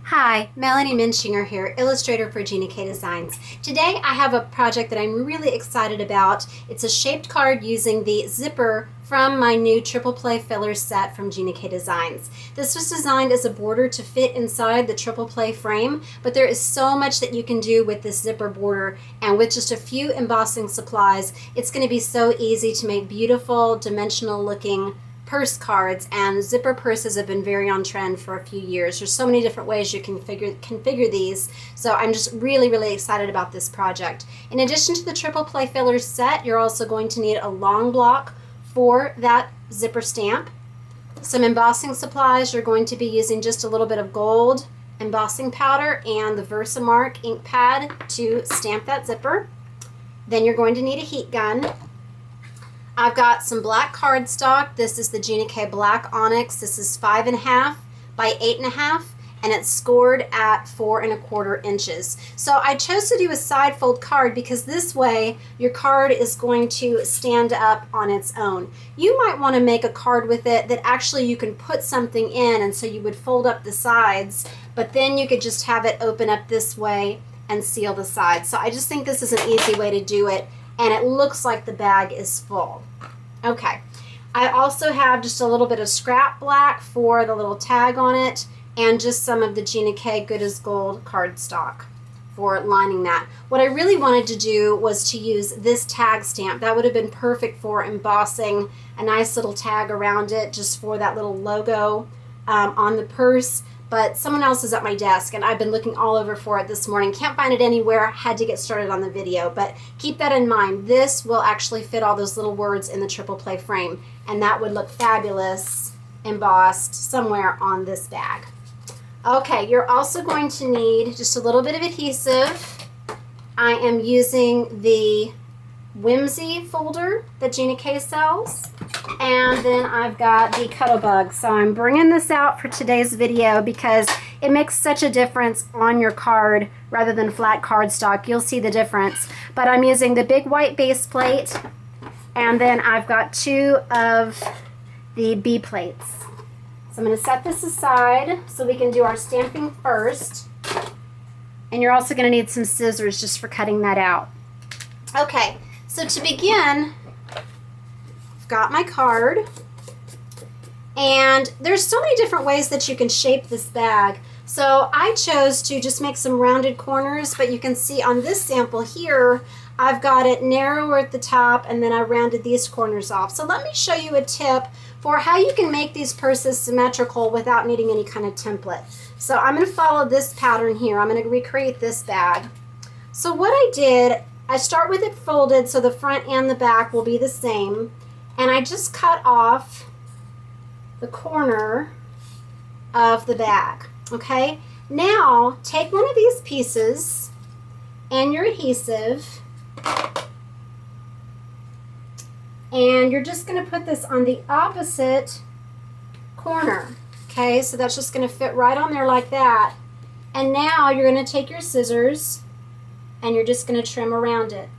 Hi, Melanie Muenchinger here, illustrator for Gina K Designs. Today I have a project that I'm really excited about. It's a shaped card using the zipper from my new triple play filler set from Gina K Designs. This was designed as a border to fit inside the triple play frame, but there is so much that you can do with this zipper border, and with just a few embossing supplies, it's going to be so easy to make beautiful dimensional looking purse cards, and zipper purses have been very on trend for a few years. There's so many different ways you can configure these, so I'm just really excited about this project. In addition to the triple play filler set, you're also going to need a long block for that zipper stamp, some embossing supplies. You're going to be using just a little bit of gold embossing powder and the Versamark ink pad to stamp that zipper. Then you're going to need a heat gun. I've got some black cardstock. This is the Gina K Black Onyx. This is 5.5 by 8.5, and it's scored at 4.25 inches. So I chose to do a side fold card because this way your card is going to stand up on its own. You might want to make a card with it that actually you can put something in, and so you would fold up the sides, but then you could just have it open up this way and seal the sides. So I just think this is an easy way to do it, and it looks like the bag is full. Okay, I also have just a little bit of scrap black for the little tag on it, and just some of the Gina K Good as Gold cardstock for lining that. What I really wanted to do was to use this tag stamp. That would have been perfect for embossing a nice little tag around it, just for that little logo on the purse. But someone else is at my desk, and I've been looking all over for it this morning. Can't find it anywhere. Had to get started on the video, but keep that in mind. This will actually fit all those little words in the triple play frame, and that would look fabulous embossed somewhere on this bag. Okay, you're also going to need just a little bit of adhesive. I am using the Whimsy folder that Gina K sells. And then I've got the Cuttlebug. So I'm bringing this out for today's video because it makes such a difference on your card rather than flat cardstock. You'll see the difference. But I'm using the big white base plate, and then I've got 2 of the B plates. So I'm going to set this aside so we can do our stamping first. And you're also going to need some scissors just for cutting that out. Okay, so to begin, got my card, and there's so many different ways that you can shape this bag. So I chose to just make some rounded corners, but you can see on this sample here I've got it narrower at the top, and then I rounded these corners off. So let me show you a tip for how you can make these purses symmetrical without needing any kind of template. So I'm going to follow this pattern here. I'm going to recreate this bag. So what I did, I start with it folded so the front and the back will be the same. And I just cut off the corner of the bag, okay? Now, take one of these pieces and your adhesive, and you're just going to put this on the opposite corner, okay? So that's just going to fit right on there like that. And now you're going to take your scissors and you're just going to trim around it,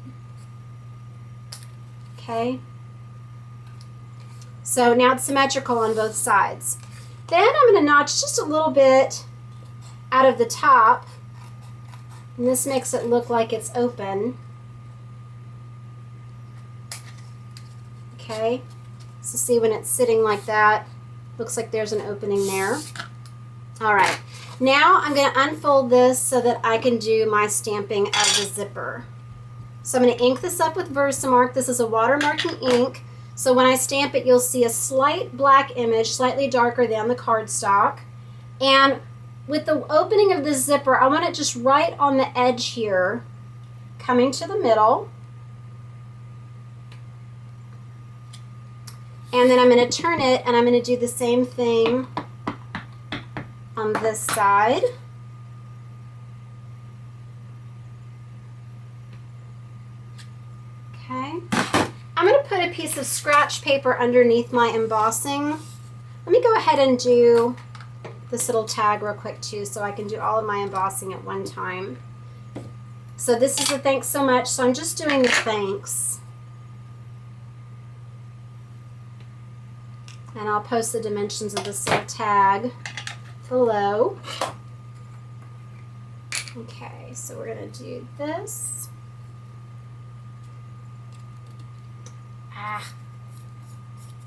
okay? So now it's symmetrical on both sides. Then I'm going to notch just a little bit out of the top, and this makes it look like it's open. Okay, so see when it's sitting like that, looks like there's an opening there. All right, now I'm going to unfold this so that I can do my stamping of the zipper. So I'm going to ink this up with Versamark. This is a watermarking ink. So when I stamp it, you'll see a slight black image, slightly darker than the cardstock. And with the opening of the zipper, I want it just right on the edge here, coming to the middle. And then I'm going to turn it, and I'm going to do the same thing on this side. Okay. I'm going to put a piece of scratch paper underneath my embossing. Let me go ahead and do this little tag real quick too, so I can do all of my embossing at one time. So this is the thanks so much, so I'm just doing the thanks. And I'll post the dimensions of this little tag below. Okay, so we're gonna do this.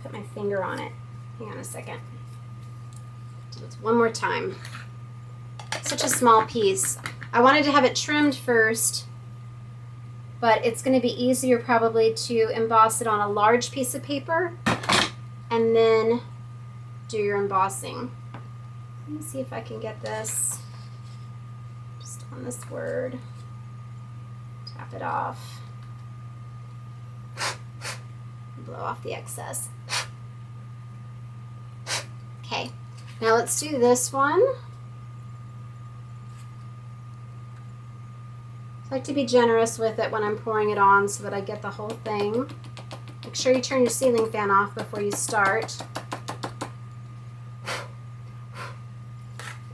Put my finger on it. Hang on a second. Do this one more time. Such a small piece. I wanted to have it trimmed first, but it's going to be easier probably to emboss it on a large piece of paper and then do your embossing. Let me see if I can get this just on this word. Tap it off. Blow off the excess. Okay, now let's do this one. I like to be generous with it when I'm pouring it on so that I get the whole thing. Make sure you turn your ceiling fan off before you start.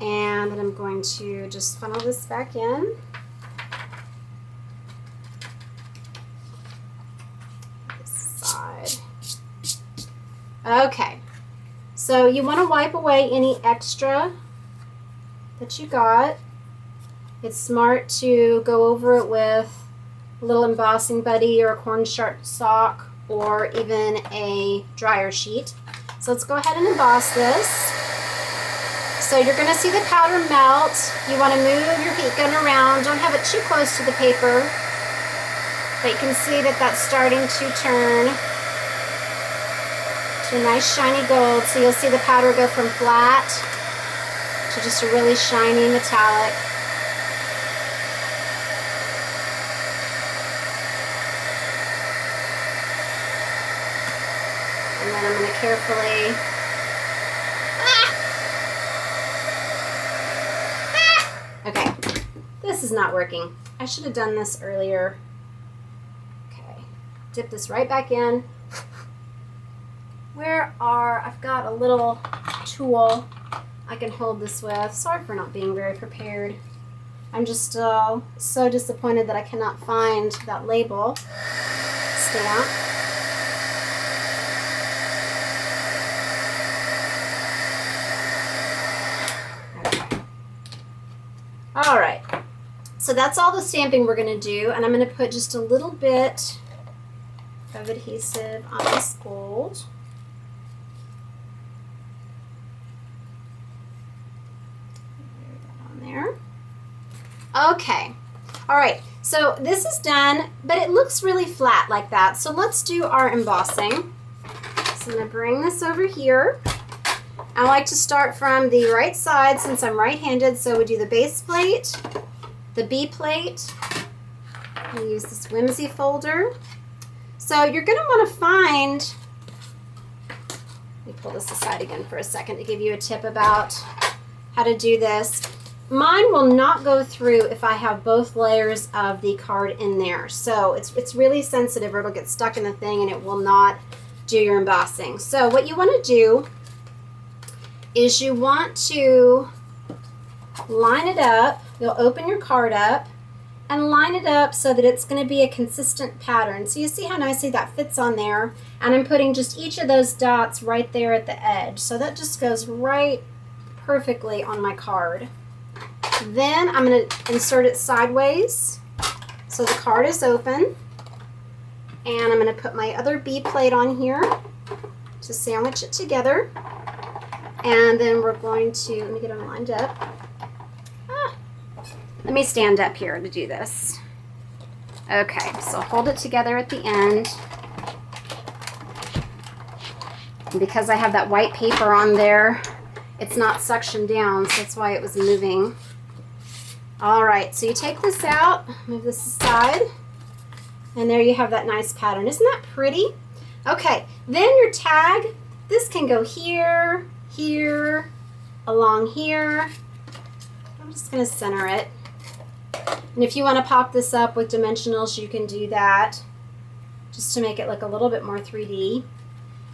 And then I'm going to just funnel this back in. This side. Okay, so you want to wipe away any extra that you got. It's smart to go over it with a little embossing buddy or a cornstarch sock or even a dryer sheet. So let's go ahead and emboss this. So you're going to see the powder melt. You want to move your heat gun around. Don't have it too close to the paper. But you can see that that's starting to turn to a nice shiny gold. So you'll see the powder go from flat to just a really shiny metallic. And then I'm going to carefully okay, this is not working. I should have done this earlier. Okay, dip this right back in. I've got a little tool I can hold this with. Sorry for not being very prepared. I'm just so disappointed that I cannot find that label stamp. All right, so that's all the stamping we're going to do, and I'm going to put just a little bit of adhesive on this gold. On there. Okay, all right, so this is done, but it looks really flat like that, so let's do our embossing. So I'm going to bring this over here. I like to start from the right side since I'm right-handed, so we do the base plate, the B plate. We use this whimsy folder. So you're going to want to find, let me pull this aside again for a second to give you a tip about how to do this. Mine will not go through if I have both layers of the card in there. So it's really sensitive or it'll get stuck in the thing and it will not do your embossing. So what you want to do is you want to line it up. You'll open your card up and line it up so that it's going to be a consistent pattern. So you see how nicely that fits on there, and I'm putting just each of those dots right there at the edge. So that just goes right perfectly on my card. Then I'm going to insert it sideways so the card is open, and I'm going to put my other B plate on here to sandwich it together. And then we're going to, let me get them lined up. Let me stand up here to do this. Okay, so hold it together at the end. And because I have that white paper on there, it's not suctioned down, so that's why it was moving. All right, so you take this out, move this aside, and there you have that nice pattern. Isn't that pretty? Okay, then your tag, this can go here, here, along here. I'm just going to center it. And if you want to pop this up with dimensionals, you can do that just to make it look a little bit more 3D.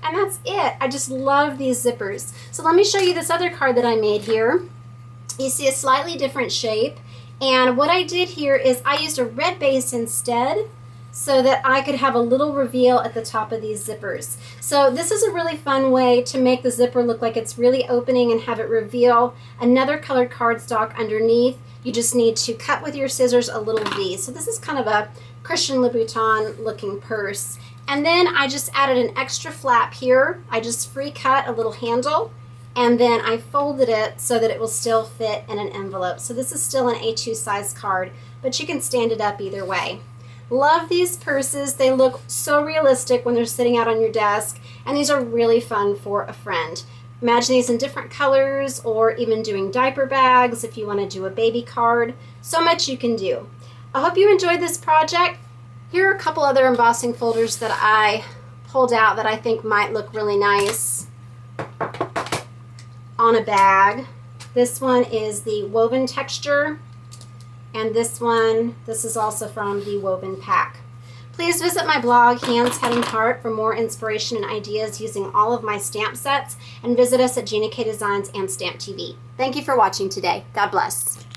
And that's it. I just love these zippers. So let me show you this other card that I made here. You see a slightly different shape. And what I did here is I used a red base instead. so that I could have a little reveal at the top of these zippers. So this is a really fun way to make the zipper look like it's really opening and have it reveal another colored cardstock underneath. You just need to cut with your scissors a little V. So this is kind of a Christian Louboutin looking purse. And then I just added an extra flap here. I just free cut a little handle, and then I folded it so that it will still fit in an envelope. So this is still an A2 size card, but you can stand it up either way. Love these purses. They look so realistic when they're sitting out on your desk, and these are really fun for a friend. Imagine these in different colors, or even doing diaper bags if you want to do a baby card. So much you can do. I hope you enjoyed this project. Here are a couple other embossing folders that I pulled out that I think might look really nice on a bag. This one is the woven texture, and this is also from the woven pack. Please visit my blog, Hands, Head, and Heart, for more inspiration and ideas using all of my stamp sets, and visit us at Gina K Designs and Stamp TV. Thank you for watching today. God bless.